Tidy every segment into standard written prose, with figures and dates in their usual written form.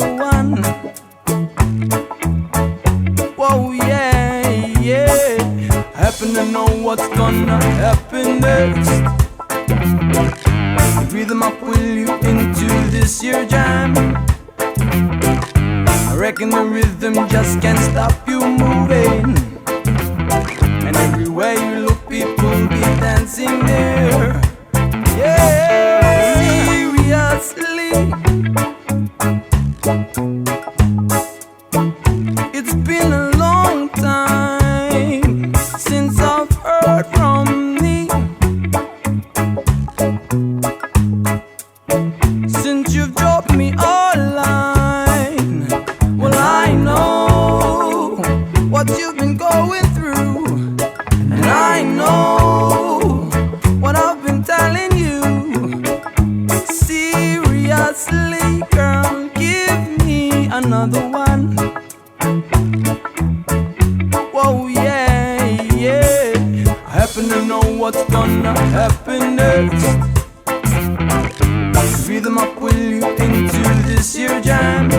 another one. Whoa, yeah, yeah. I happen to know what's gonna happen next. The rhythm I pull you into this here jam. I reckon the rhythm just can't stop you moving. And everywhere you look, people be dancing there. Yeah, seriously. It's been a long time since I've heard from thee. Since you've dropped me a line, well, I know what you've been going through, and I know what I've been telling you. Seriously, girl, give me another one. Whoa, yeah, yeah. I happen to know what's gonna happen next. The rhythm I pull you into this here jam.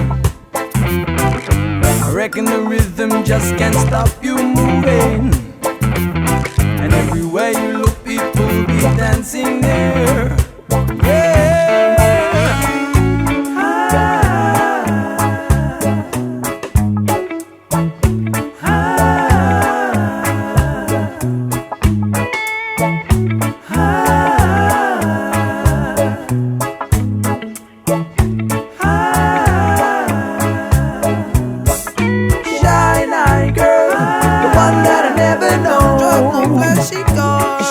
I reckon the rhythm just can't stop you moving. And everywhere you look, people be dancing there.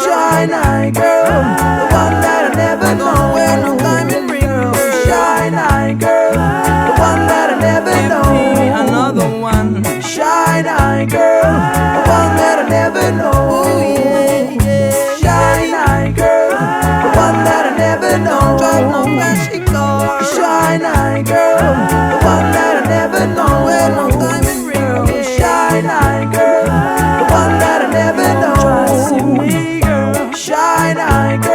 Shy night girl, the one that I never know. Wear no diamond ring. Shy night girl, the one that I never know. Give me another one. Shy night girl, the one that I never know. Shy night girl, the one that I never know. Drive no flashy car. Shy night girl, the one that I never know. Wear no diamond ring. Shy night girl, the one that I never know. Trust me, girl. Shy night girl.